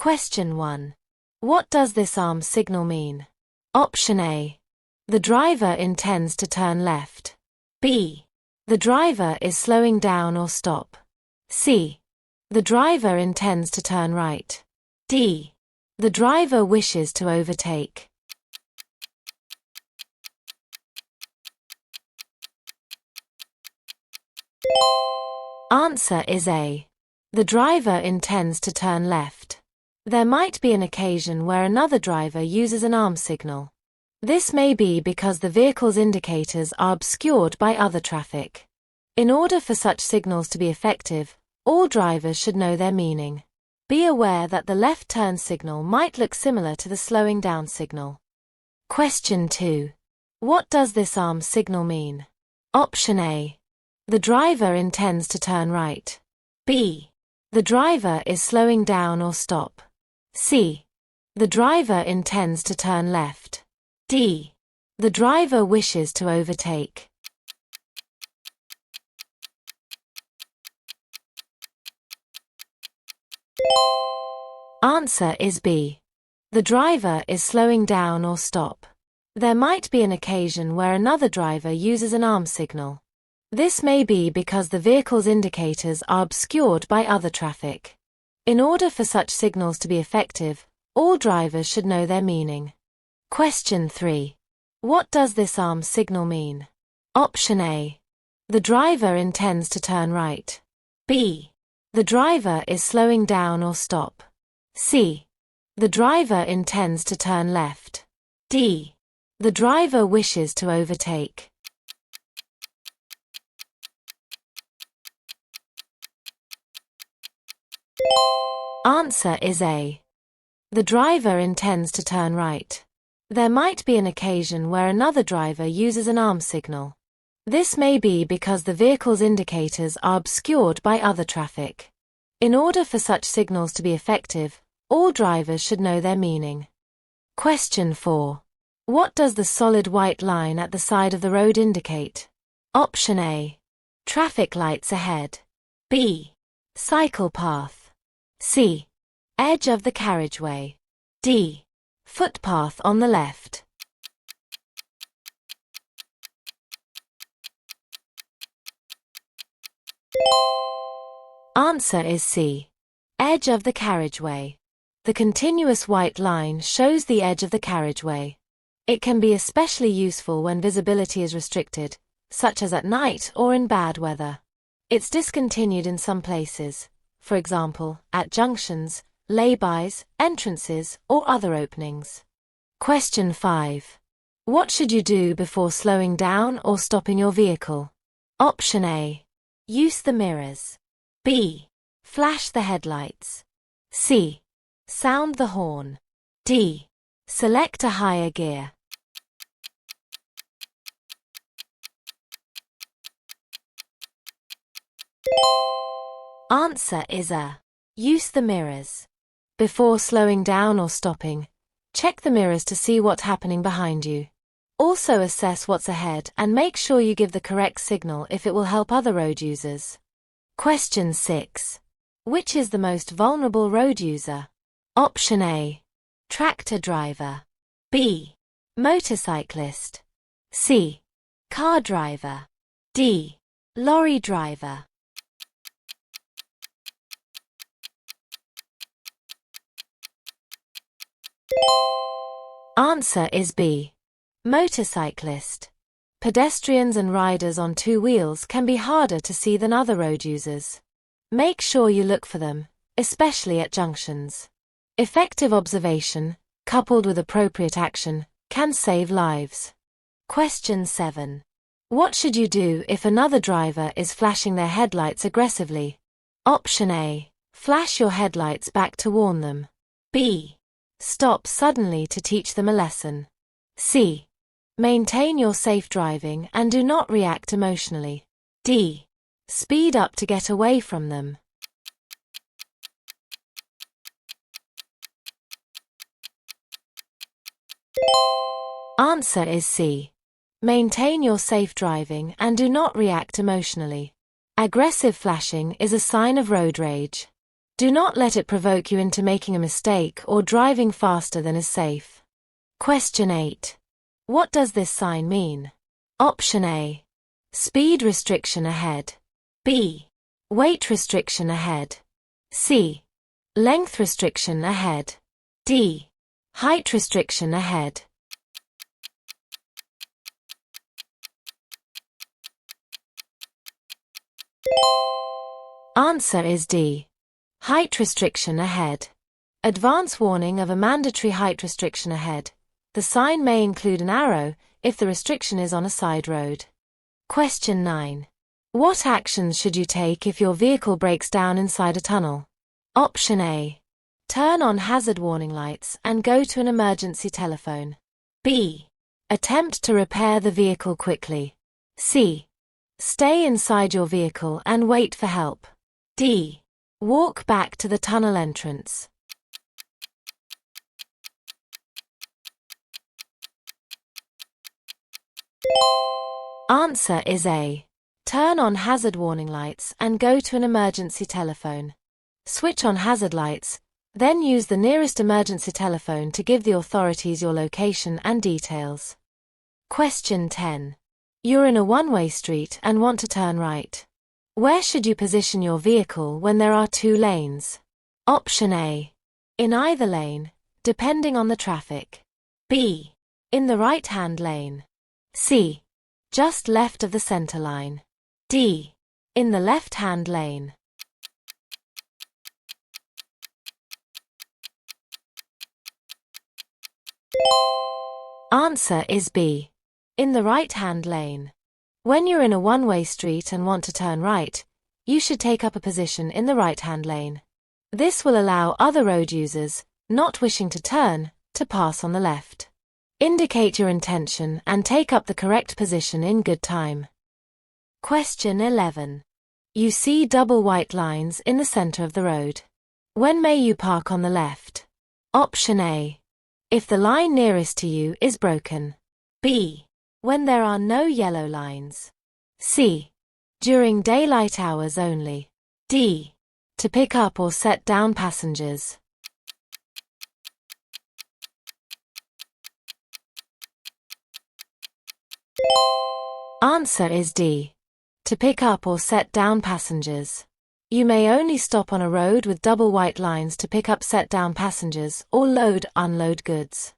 Question 1. What does this arm signal mean? Option A. The driver intends to turn left. B. The driver is slowing down or stop. C. The driver intends to turn right. D. The driver wishes to overtake. Answer is A. The driver intends to turn left. There might be an occasion where another driver uses an arm signal. This may be because the vehicle's indicators are obscured by other traffic. In order for such signals to be effective, all drivers should know their meaning. Be aware that the left turn signal might look similar to the slowing down signal. Question 2. What does this arm signal mean? Option A. The driver intends to turn right. B. The driver is slowing down or stop. C. The driver intends to turn left. D. The driver wishes to overtake. Answer is B. The driver is slowing down or stop. There might be an occasion where another driver uses an arm signal. This may be because the vehicle's indicators are obscured by other traffic. In order for such signals to be effective, all drivers should know their meaning. Question 3. What does this arm signal mean? Option A. The driver intends to turn right. B. The driver is slowing down or stop. C. The driver intends to turn left. D. The driver wishes to overtake. Answer is A. The driver intends to turn right. There might be an occasion where another driver uses an arm signal. This may be because the vehicle's indicators are obscured by other traffic. In order for such signals to be effective, all drivers should know their meaning. Question 4. What does the solid white line at the side of the road indicate? Option A. Traffic lights ahead. B. Cycle path. C. Edge of the carriageway. D. Footpath on the left. Answer is C. Edge of the carriageway. The continuous white line shows the edge of the carriageway. It can be especially useful when visibility is restricted, such as at night or in bad weather. It's discontinued in some places, for example, at junctions, lay-bys, entrances, or other openings. Question 5. What should you do before slowing down or stopping your vehicle? Option A. Use the mirrors. B. Flash the headlights. C. Sound the horn. D. Select a higher gear. Answer is A. Use the mirrors. Before slowing down or stopping, check the mirrors to see what's happening behind you. Also assess what's ahead and make sure you give the correct signal if it will help other road users. Question 6. Which is the most vulnerable road user? Option A. Tractor driver. B. Motorcyclist. C. Car driver. D. Lorry driver. Answer is B. Motorcyclist. Pedestrians and riders on two wheels can be harder to see than other road users. Make sure you look for them, especially at junctions. Effective observation, coupled with appropriate action, can save lives. Question 7. What should you do if another driver is flashing their headlights aggressively? Option A. Flash your headlights back to warn them. B. Stop suddenly to teach them a lesson. C. Maintain your safe driving and do not react emotionally. D. Speed up to get away from them. Answer is C. Maintain your safe driving and do not react emotionally. Aggressive flashing is a sign of road rage. Do not let it provoke you into making a mistake or driving faster than is safe. Question 8. What does this sign mean? Option A. Speed restriction ahead. B. Weight restriction ahead. C. Length restriction ahead. D. Height restriction ahead. Answer is D. Height restriction ahead. Advance warning of a mandatory height restriction ahead. The sign may include an arrow if the restriction is on a side road. Question 9. What actions should you take if your vehicle breaks down inside a tunnel? Option A. Turn on hazard warning lights and go to an emergency telephone. B. Attempt to repair the vehicle quickly. C. Stay inside your vehicle and wait for help. D. Walk back to the tunnel entrance. Answer is A. Turn on hazard warning lights and go to an emergency telephone. Switch on hazard lights, then use the nearest emergency telephone to give the authorities your location and details. Question 10. You're in a one-way street and want to turn right. Where should you position your vehicle when there are two lanes? Option A. In either lane, depending on the traffic. B. In the right-hand lane. C. Just left of the center line. D. In the left-hand lane. Answer is B. In the right-hand lane. When you're in a one-way street and want to turn right, you should take up a position in the right-hand lane. This will allow other road users, not wishing to turn, to pass on the left. Indicate your intention and take up the correct position in good time. Question 11. You see double white lines in the center of the road. When may you park on the left? Option A. If the line nearest to you is broken. B. When there are no yellow lines. C. During daylight hours only. D. To pick up or set down passengers. Answer is D. To pick up or set down passengers. You may only stop on a road with double white lines to pick up set down passengers or unload goods.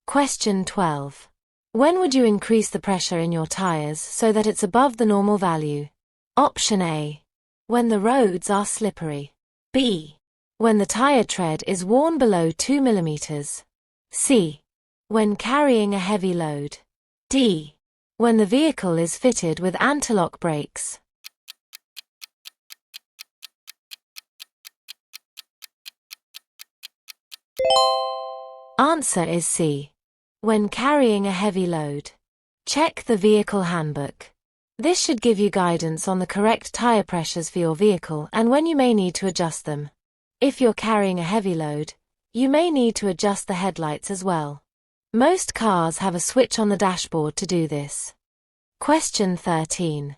Question 12. When would you increase the pressure in your tires so that it's above the normal value? Option A. When the roads are slippery. B. When the tire tread is worn below 2 mm. C. When carrying a heavy load. D. When the vehicle is fitted with anti-lock brakes. Answer is C. When carrying a heavy load. Check the vehicle handbook. This should give you guidance on the correct tire pressures for your vehicle and when you may need to adjust them. If you're carrying a heavy load, you may need to adjust the headlights as well. Most cars have a switch on the dashboard to do this. Question 13.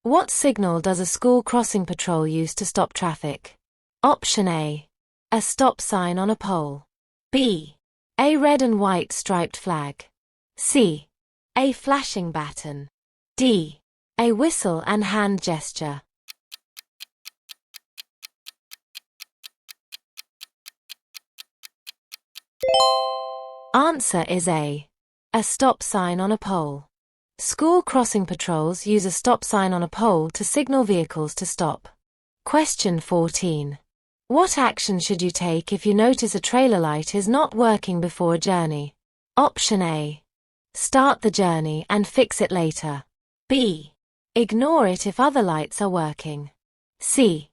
What signal does a school crossing patrol use to stop traffic? Option A. A stop sign on a pole. B. A red and white striped flag. C. A flashing baton. D. A whistle and hand gesture. Answer is A. A stop sign on a pole. School crossing patrols use a stop sign on a pole to signal vehicles to stop. Question 14. What action should you take if you notice a trailer light is not working before a journey? Option A. Start the journey and fix it later. B. Ignore it if other lights are working. C.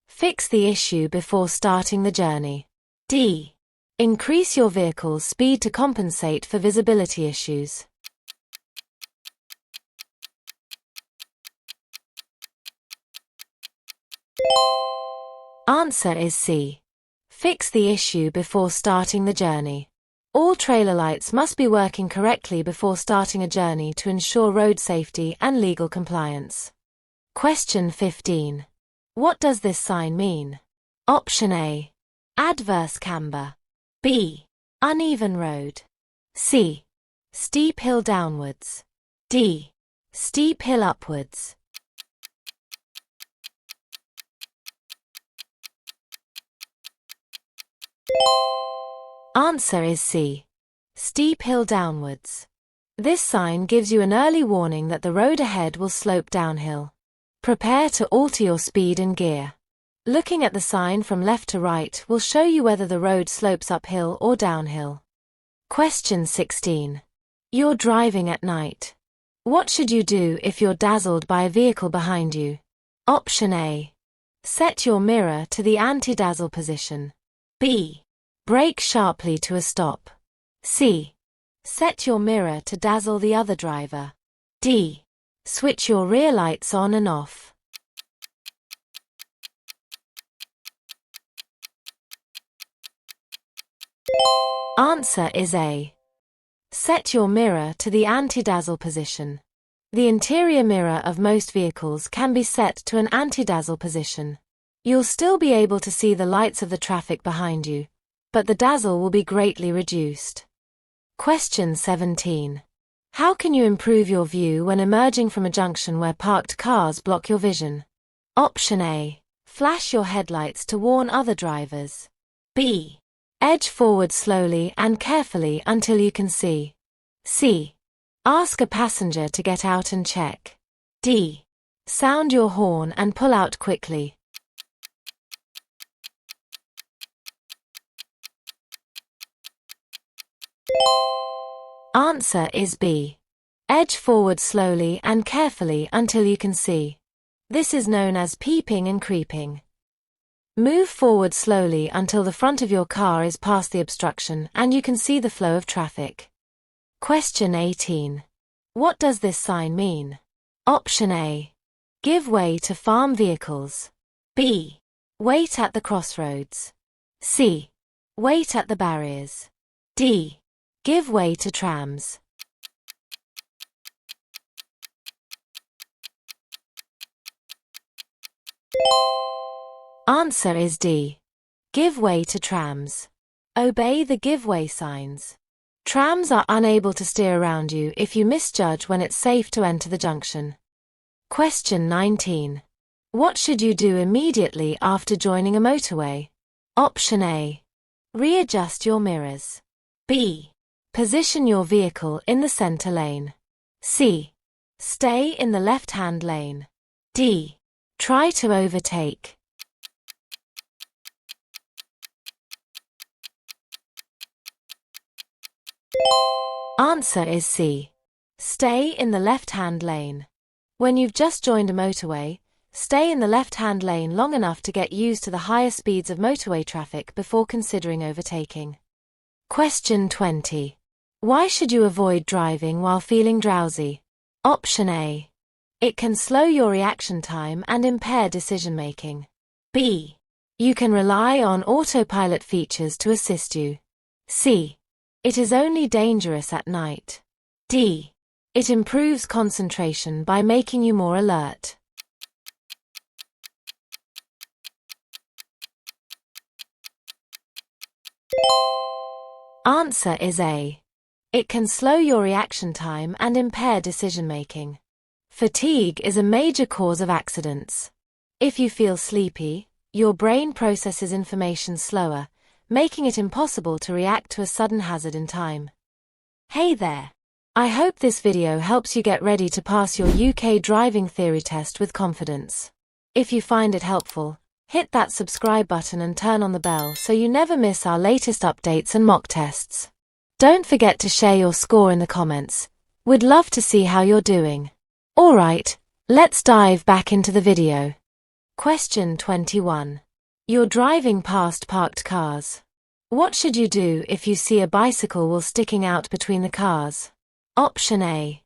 Fix the issue before starting the journey. D. Increase your vehicle's speed to compensate for visibility issues. Answer is C. Fix the issue before starting the journey. All trailer lights must be working correctly before starting a journey to ensure road safety and legal compliance. Question 15. What does this sign mean? Option A. Adverse camber. B. Uneven road. C. Steep hill downwards. D. Steep hill upwards. Answer is C. Steep hill downwards. This sign gives you an early warning that the road ahead will slope downhill. Prepare to alter your speed and gear. Looking at the sign from left to right will show you whether the road slopes uphill or downhill. Question 16. You're driving at night. What should you do if you're dazzled by a vehicle behind you? Option A. Set your mirror to the anti-dazzle position. B. Brake sharply to a stop. C. Set your mirror to dazzle the other driver. D. Switch your rear lights on and off. Answer is A. Set your mirror to the anti-dazzle position. The interior mirror of most vehicles can be set to an anti-dazzle position. You'll still be able to see the lights of the traffic behind you, but the dazzle will be greatly reduced. Question 17. How can you improve your view when emerging from a junction where parked cars block your vision? Option A. Flash your headlights to warn other drivers. B. Edge forward slowly and carefully until you can see. C. Ask a passenger to get out and check. D. Sound your horn and pull out quickly. Answer is B. Edge forward slowly and carefully until you can see. This is known as peeping and creeping. Move forward slowly until the front of your car is past the obstruction and you can see the flow of traffic. Question 18. What does this sign mean? Option A. Give way to farm vehicles. B. Wait at the crossroads. C. Wait at the barriers. D. Give way to trams. Answer is D. Give way to trams. Obey the give way signs. Trams are unable to steer around you if you misjudge when it's safe to enter the junction. Question 19. What should you do immediately after joining a motorway? Option A. Readjust your mirrors. B. Position your vehicle in the center lane. C. Stay in the left-hand lane. D. Try to overtake. Answer is C. Stay in the left-hand lane. When you've just joined a motorway, stay in the left-hand lane long enough to get used to the higher speeds of motorway traffic before considering overtaking. Question 20. Why should you avoid driving while feeling drowsy? Option A. It can slow your reaction time and impair decision-making. B. You can rely on autopilot features to assist you. C. It is only dangerous at night. D. It improves concentration by making you more alert. Answer is A. It can slow your reaction time and impair decision-making. Fatigue is a major cause of accidents. If you feel sleepy, your brain processes information slower, making it impossible to react to a sudden hazard in time. Hey there! I hope this video helps you get ready to pass your UK driving theory test with confidence. If you find it helpful, hit that subscribe button and turn on the bell so you never miss our latest updates and mock tests. Don't forget to share your score in the comments. We'd love to see how you're doing. Alright, let's dive back into the video. Question 21. You're driving past parked cars. What should you do if you see a bicycle wheel sticking out between the cars? Option A.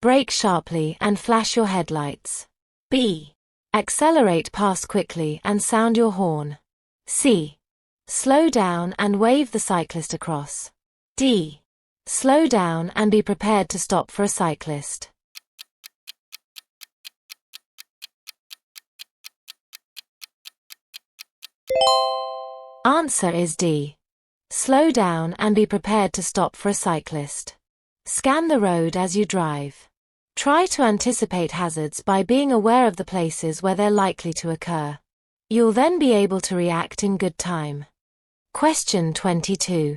Brake sharply and flash your headlights. B. Accelerate past quickly and sound your horn. C. Slow down and wave the cyclist across. D. Slow down and be prepared to stop for a cyclist. Answer is D. Slow down and be prepared to stop for a cyclist. Scan the road as you drive. Try to anticipate hazards by being aware of the places where they're likely to occur. You'll then be able to react in good time. Question 22.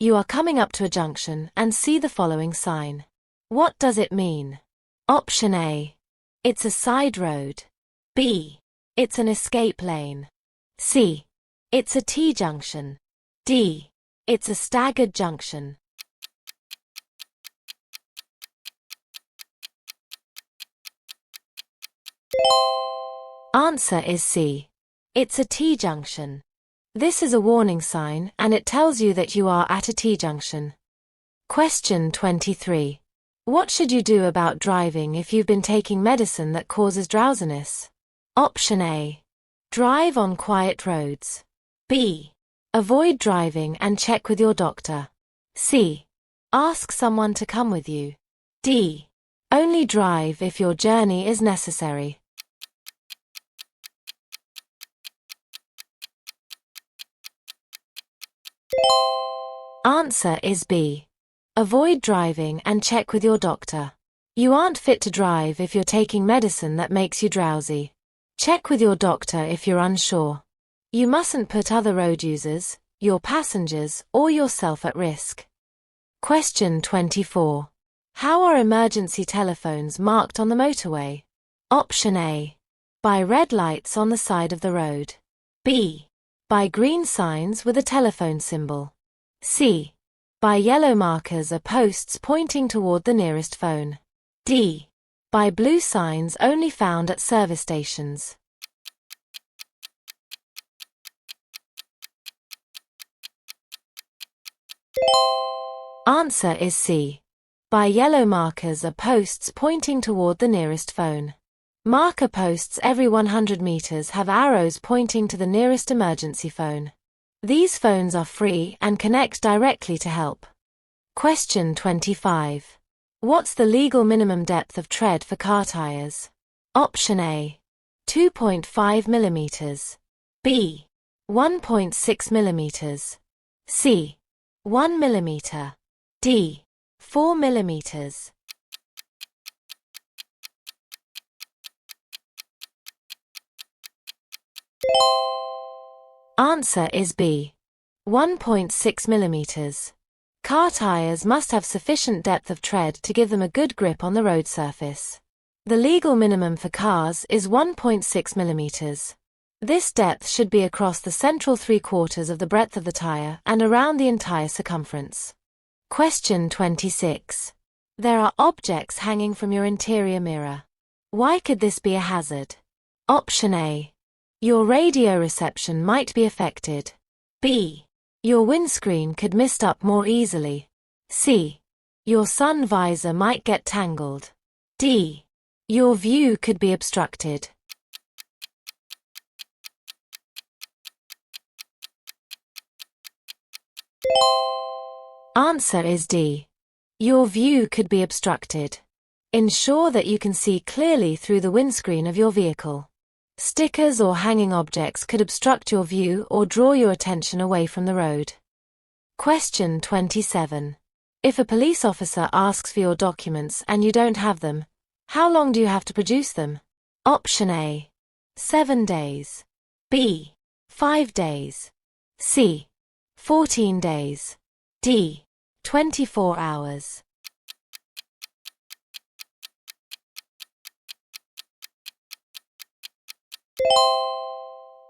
You are coming up to a junction and see the following sign. What does it mean? Option A. It's a side road. B. It's an escape lane. C. It's a T-junction. D. It's a staggered junction. Answer is C. It's a T-junction. This is a warning sign and it tells you that you are at a T-junction. Question 23. What should you do about driving if you've been taking medicine that causes drowsiness? Option A. Drive on quiet roads. B. Avoid driving and check with your doctor. C. Ask someone to come with you. D. Only drive if your journey is necessary. Answer is B. Avoid driving and check with your doctor. You aren't fit to drive if you're taking medicine that makes you drowsy. Check with your doctor if you're unsure. You mustn't put other road users, your passengers, or yourself at risk. Question 24. How are emergency telephones marked on the motorway? Option A. By red lights on the side of the road. B. By green signs with a telephone symbol. C. By yellow markers or posts pointing toward the nearest phone. D. By blue signs only found at service stations. Answer is C. By yellow markers or posts pointing toward the nearest phone. Marker posts every 100 meters have arrows pointing to the nearest emergency phone. These phones are free and connect directly to help. Question 25. What's the legal minimum depth of tread for car tires? Option A. 2.5 millimeters. B. 1.6 millimeters. C. 1 millimeter. D. 4 millimeters. Answer is B. 1.6 millimeters. Car tires must have sufficient depth of tread to give them a good grip on the road surface. The legal minimum for cars is 1.6 millimeters. This depth should be across the central 3/4 of the breadth of the tire and around the entire circumference. Question 26. There are objects hanging from your interior mirror. Why could this be a hazard? Option A. Your radio reception might be affected. B. Your windscreen could mist up more easily. C. Your sun visor might get tangled. D. Your view could be obstructed. Answer is D. Your view could be obstructed. Ensure that you can see clearly through the windscreen of your vehicle. Stickers or hanging objects could obstruct your view or draw your attention away from the road. Question 27. If a police officer asks for your documents and you don't have them, how long do you have to produce them? Option A. 7 days. B. 5 days. C. 14 days. D. 24 hours.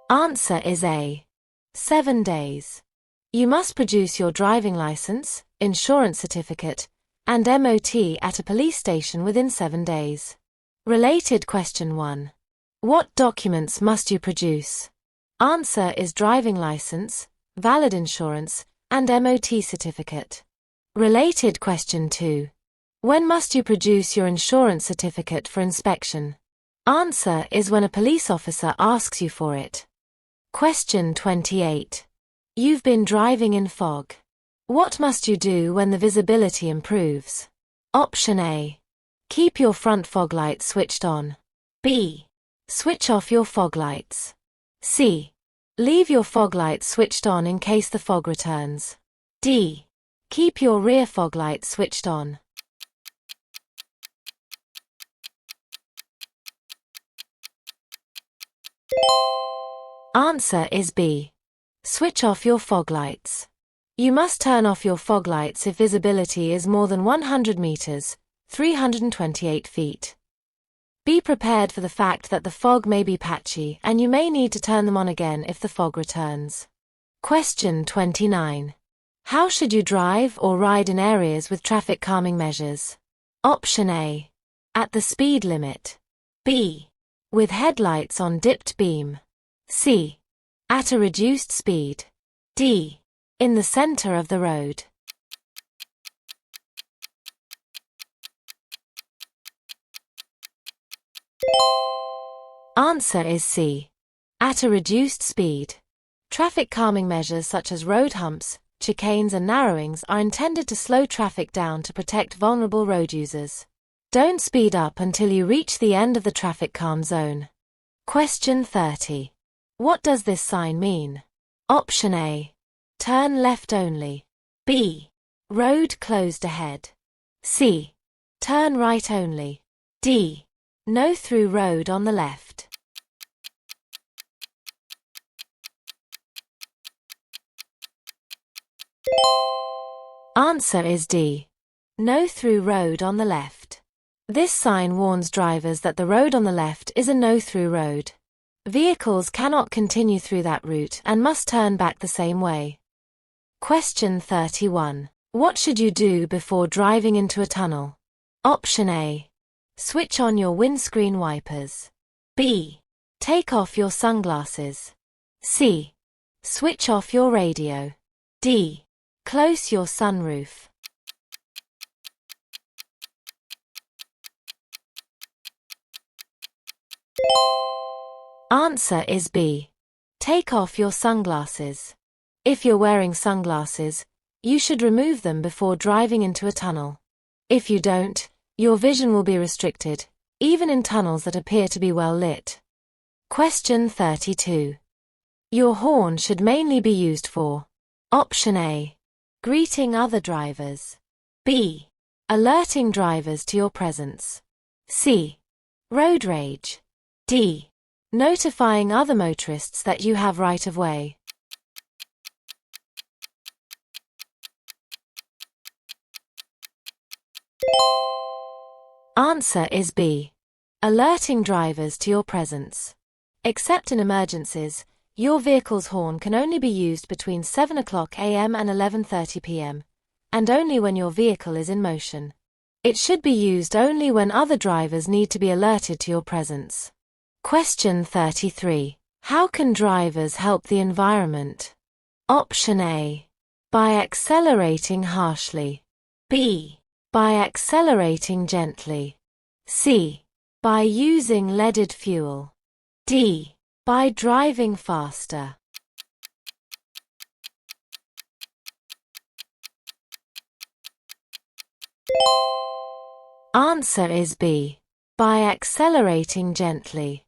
Answer is A. 7 days. You must produce your driving license, insurance certificate, and MOT at a police station within 7 days. Related question 1. What documents must you produce? Answer is driving license, valid insurance, and MOT certificate. Related question 2. When must you produce your insurance certificate for inspection? Answer is when a police officer asks you for it. Question 28. You've been driving in fog. What must you do when the visibility improves? Option A. Keep your front fog lights switched on. B. Switch off your fog lights. C. Leave your fog lights switched on in case the fog returns. D. Keep your rear fog lights switched on. Answer is B. Switch off your fog lights. You must turn off your fog lights if visibility is more than 100 meters, 328 feet. Be prepared for the fact that the fog may be patchy and you may need to turn them on again if the fog returns. Question 29. How should you drive or ride in areas with traffic calming measures? Option A. At the speed limit. B. With headlights on dipped beam. C. At a reduced speed. D. In the center of the road. Answer is C. At a reduced speed. Traffic calming measures such as road humps, chicanes and narrowings are intended to slow traffic down to protect vulnerable road users. Don't speed up until you reach the end of the traffic calm zone. Question 30. What does this sign mean? Option A. Turn left only. B. Road closed ahead. C. Turn right only. D. No through road on the left. Answer is D. No through road on the left. This sign warns drivers that the road on the left is a no-through road. Vehicles cannot continue through that route and must turn back the same way. Question 31. What should you do before driving into a tunnel? Option A. Switch on your windscreen wipers. B. Take off your sunglasses. C. Switch off your radio. D. Close your sunroof. Answer is B. Take off your sunglasses. If you're wearing sunglasses, you should remove them before driving into a tunnel. If you don't, your vision will be restricted, even in tunnels that appear to be well lit. Question 32. Your horn should mainly be used for Option A. Greeting other drivers. B. Alerting drivers to your presence. C. Road rage. D. Notifying other motorists that you have right of way. Answer is B. Alerting drivers to your presence. Except in emergencies, your vehicle's horn can only be used between 7 o'clock a.m. and 11:30 p.m., and only when your vehicle is in motion. It should be used only when other drivers need to be alerted to your presence. Question 33. How can drivers help the environment? Option A. By accelerating harshly. B. By accelerating gently. C. By using leaded fuel. D. By driving faster. Answer is B. By accelerating gently.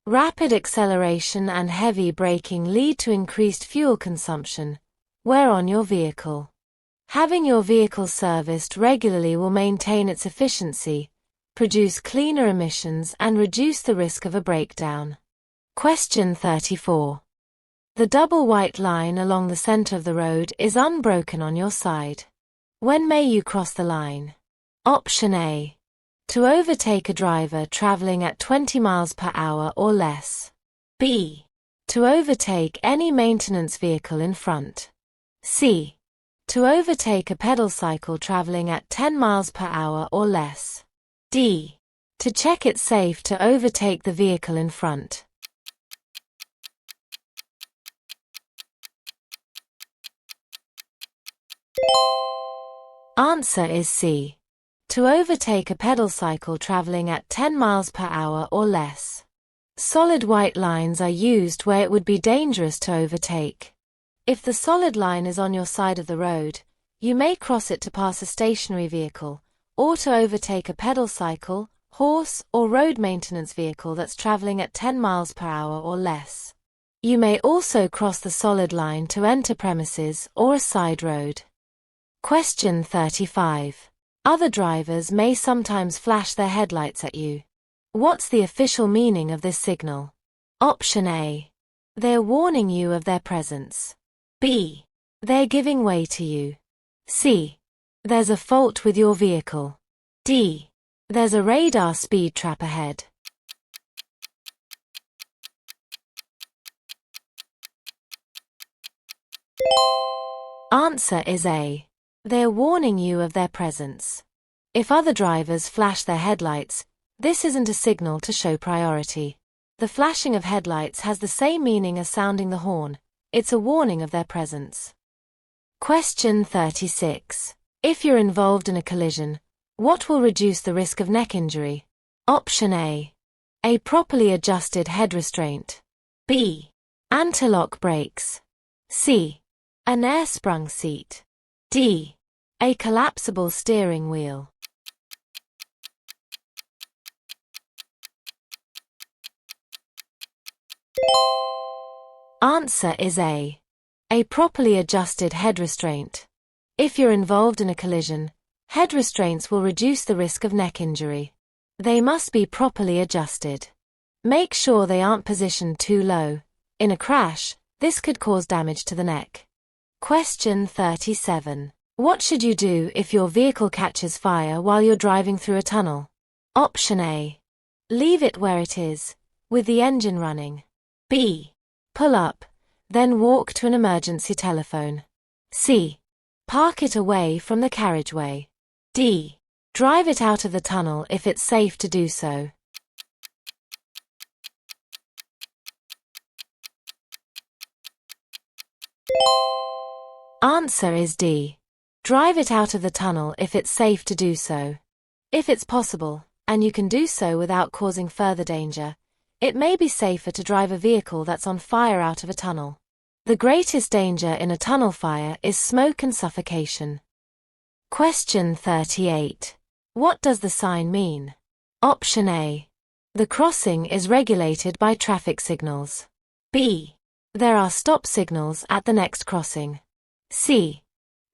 Rapid acceleration and heavy braking lead to increased fuel consumption. Wear on your vehicle. Having your vehicle serviced regularly will maintain its efficiency, produce cleaner emissions and reduce the risk of a breakdown. Question 34. The double white line along the center of the road is unbroken on your side. When may you cross the line? Option A. To overtake a driver traveling at 20 miles per hour or less. B. To overtake any maintenance vehicle in front. C. To overtake a pedal cycle traveling at 10 miles per hour or less. D. To check it's safe to overtake the vehicle in front. Answer is C. To overtake a pedal cycle traveling at 10 miles per hour or less. Solid white lines are used where it would be dangerous to overtake. If the solid line is on your side of the road, you may cross it to pass a stationary vehicle, or to overtake a pedal cycle, horse, or road maintenance vehicle that's traveling at 10 miles per hour or less. You may also cross the solid line to enter premises or a side road. Question 35. Other drivers may sometimes flash their headlights at you. What's the official meaning of this signal? Option A. They're warning you of their presence. B. They're giving way to you. C. There's a fault with your vehicle. D. There's a radar speed trap ahead. Answer is A. They're warning you of their presence. If other drivers flash their headlights, this isn't a signal to show priority. The flashing of headlights has the same meaning as sounding the horn. It's a warning of their presence. Question 36. If you're involved in a collision, what will reduce the risk of neck injury? Option A. A properly adjusted head restraint. B. Anti-lock brakes. C. An air-sprung seat. D. A collapsible steering wheel. Answer is A. A properly adjusted head restraint. If you're involved in a collision, head restraints will reduce the risk of neck injury. They must be properly adjusted. Make sure they aren't positioned too low. In a crash, this could cause damage to the neck. Question 37. What should you do if your vehicle catches fire while you're driving through a tunnel? Option A. Leave it where it is, with the engine running. B. Pull up, then walk to an emergency telephone. C. Park it away from the carriageway. D. Drive it out of the tunnel if it's safe to do so. Answer is D. Drive it out of the tunnel if it's safe to do so. If it's possible, and you can do so without causing further danger, it may be safer to drive a vehicle that's on fire out of a tunnel. The greatest danger in a tunnel fire is smoke and suffocation. Question 38. What does the sign mean? Option A. The crossing is regulated by traffic signals. B. There are stop signals at the next crossing. C.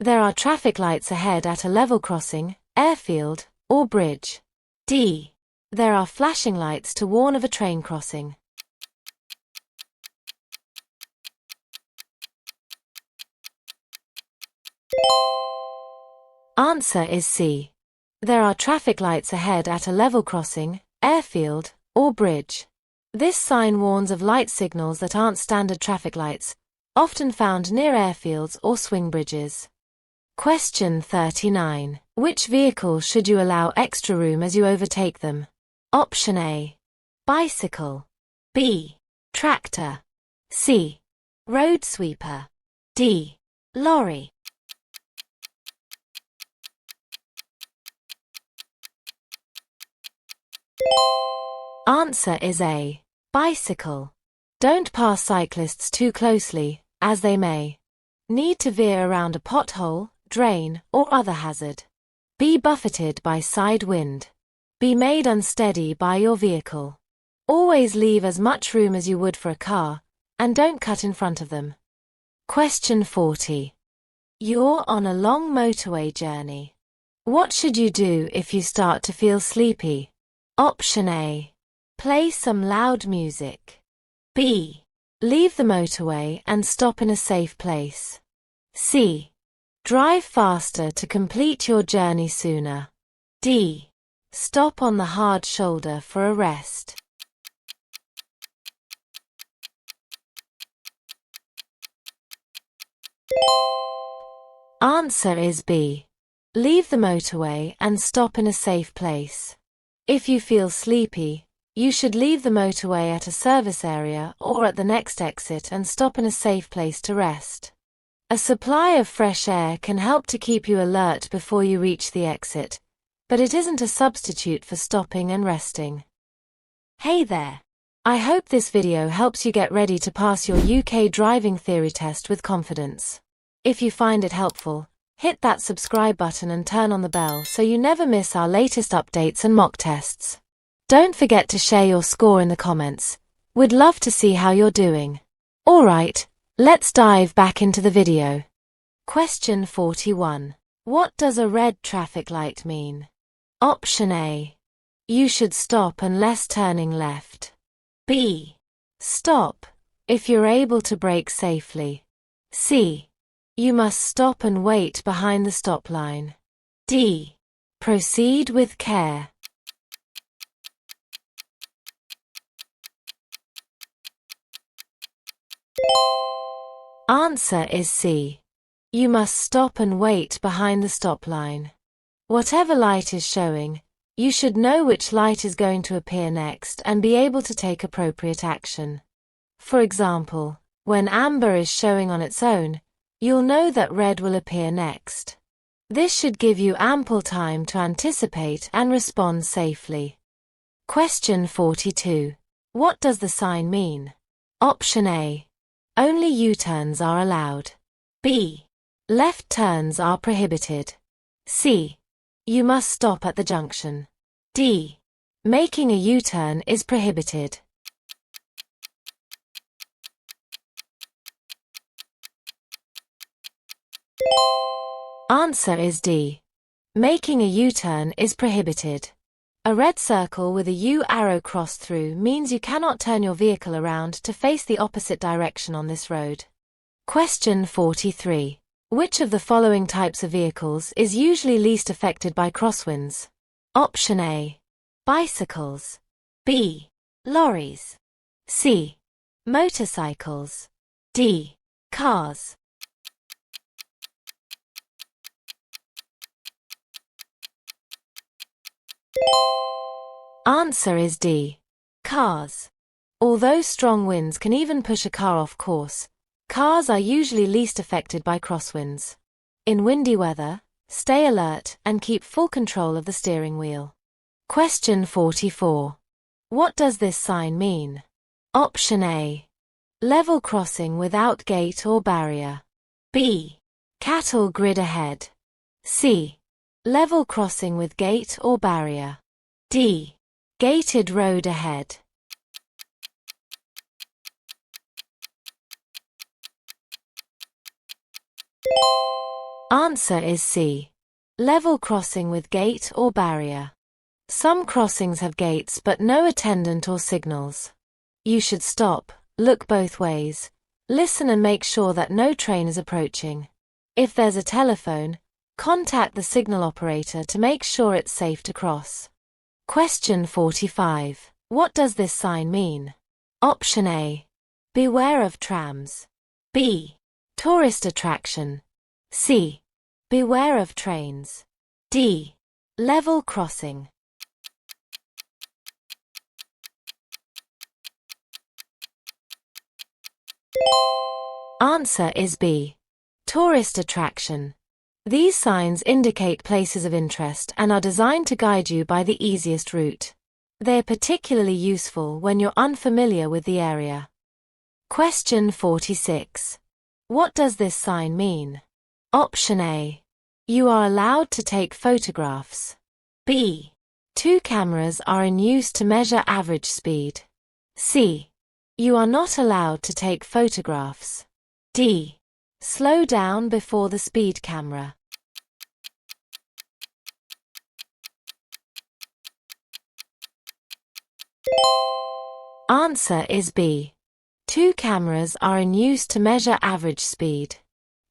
There are traffic lights ahead at a level crossing, airfield, or bridge. D. There are flashing lights to warn of a train crossing. Answer is C. There are traffic lights ahead at a level crossing, airfield, or bridge. This sign warns of light signals that aren't standard traffic lights, often found near airfields or swing bridges. Question 39. Which vehicle should you allow extra room as you overtake them? Option A. Bicycle. B. Tractor. C. Road sweeper. D. Lorry. Answer is A. Bicycle. Don't pass cyclists too closely, as they may need to veer around a pothole, drain, or other hazard. Be buffeted by side wind. Be made unsteady by your vehicle. Always leave as much room as you would for a car, and don't cut in front of them. Question 40. You're on a long motorway journey. What should you do if you start to feel sleepy? Option A. Play some loud music. B. Leave the motorway and stop in a safe place. C. Drive faster to complete your journey sooner. D. Stop on the hard shoulder for a rest. Answer is B. Leave the motorway and stop in a safe place. If you feel sleepy, you should leave the motorway at a service area or at the next exit and stop in a safe place to rest. A supply of fresh air can help to keep you alert before you reach the exit, but it isn't a substitute for stopping and resting. Hey there! I hope this video helps you get ready to pass your UK driving theory test with confidence. If you find it helpful, hit that subscribe button and turn on the bell so you never miss our latest updates and mock tests. Don't forget to share your score in the comments. We'd love to see how you're doing. Alright, let's dive back into the video. Question 41. What does a red traffic light mean? Option A. You should stop unless turning left. B. Stop if you're able to brake safely. C. You must stop and wait behind the stop line. D. Proceed with care. Answer is C. You must stop and wait behind the stop line. Whatever light is showing, you should know which light is going to appear next and be able to take appropriate action. For example, when amber is showing on its own, you'll know that red will appear next. This should give you ample time to anticipate and respond safely. Question 42. What does the sign mean? Option A. Only U-turns are allowed. B. Left turns are prohibited. C. You must stop at the junction. D. Making a U-turn is prohibited. Answer is D. Making a U-turn is prohibited. A red circle with a U arrow crossed through means you cannot turn your vehicle around to face the opposite direction on this road. Question 43. Which of the following types of vehicles is usually least affected by crosswinds? Option A. Bicycles. B. Lorries. C. Motorcycles. D. Cars. Answer is D. Cars. Although strong winds can even push a car off course, cars are usually least affected by crosswinds. In windy weather, stay alert and keep full control of the steering wheel. Question 44. What does this sign mean? Option A. Level crossing without gate or barrier. B. Cattle grid ahead. C. Level crossing with gate or barrier. D. Gated road ahead. Answer is C. Level crossing with gate or barrier. Some crossings have gates but no attendant or signals. You should stop, look both ways, listen and make sure that no train is approaching. If there's a telephone, contact the signal operator to make sure it's safe to cross. Question 45. What does this sign mean? Option A. Beware of trams. B. Tourist attraction. C. Beware of trains. D. Level crossing. Answer is B. Tourist attraction. These signs indicate places of interest and are designed to guide you by the easiest route. They are particularly useful when you're unfamiliar with the area. Question 46. What does this sign mean? Option A. You are allowed to take photographs. B. 2 cameras are in use to measure average speed. C. You are not allowed to take photographs. D. Slow down before the speed camera. Answer is B. 2 cameras are in use to measure average speed.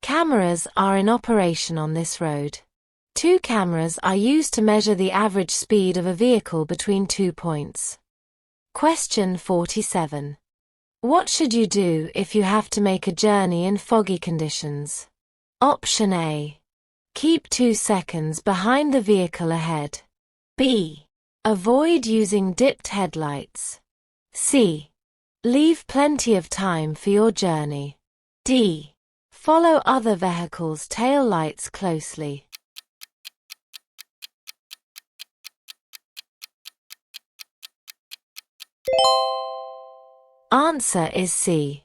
Cameras are in operation on this road. 2 cameras are used to measure the average speed of a vehicle between 2 points. Question 47. What should you do if you have to make a journey in foggy conditions? Option A. Keep 2 seconds behind the vehicle ahead. B. Avoid using dipped headlights. C. Leave plenty of time for your journey. D. Follow other vehicles' tail lights closely. Answer is C.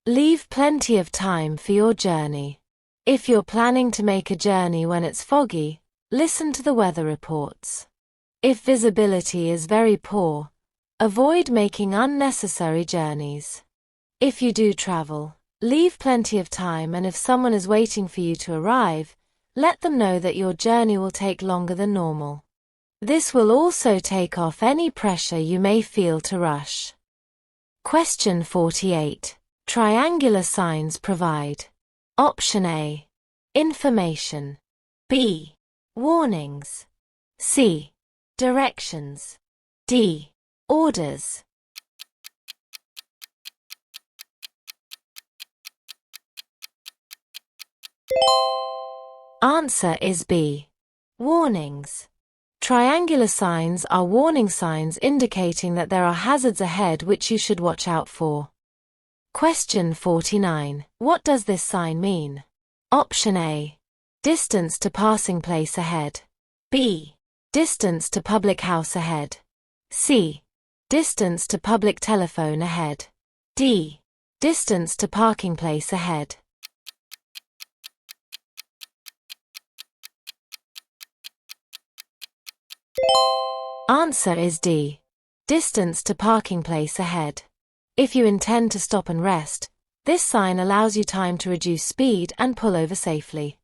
Leave plenty of time for your journey. If you're planning to make a journey when it's foggy, listen to the weather reports. If visibility is very poor, avoid making unnecessary journeys. If you do travel, leave plenty of time, and if someone is waiting for you to arrive, let them know that your journey will take longer than normal. This will also take off any pressure you may feel to rush. Question 48. Triangular signs provide: Option A, information. B, warnings. C, directions. D, orders. Answer is B, warnings. Triangular signs are warning signs indicating that there are hazards ahead which you should watch out for. Question 49. What does this sign mean? Option A, distance to passing place ahead. B, distance to public house ahead. C, distance to public telephone ahead. D, distance to parking place ahead. Answer is D, distance to parking place ahead. If you intend to stop and rest, this sign allows you time to reduce speed and pull over safely.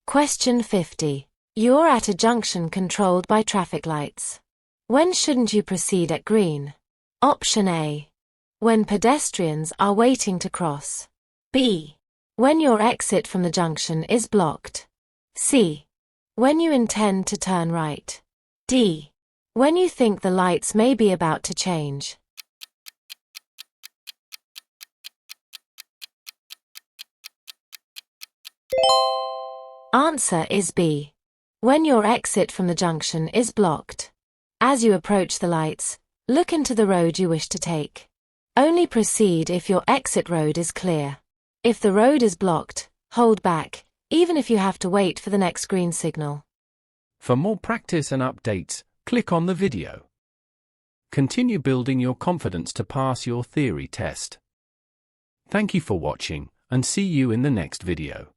Question 50. You're at a junction controlled by traffic lights. When shouldn't you proceed at green? Option A, when pedestrians are waiting to cross. B, when your exit from the junction is blocked. C, when you intend to turn right. D, when you think the lights may be about to change. Answer is B, when your exit from the junction is blocked. As you approach the lights, look into the road you wish to take. Only proceed if your exit road is clear. If the road is blocked, hold back, even if you have to wait for the next green signal. For more practice and updates, click on the video. Continue building your confidence to pass your theory test. Thank you for watching, and see you in the next video.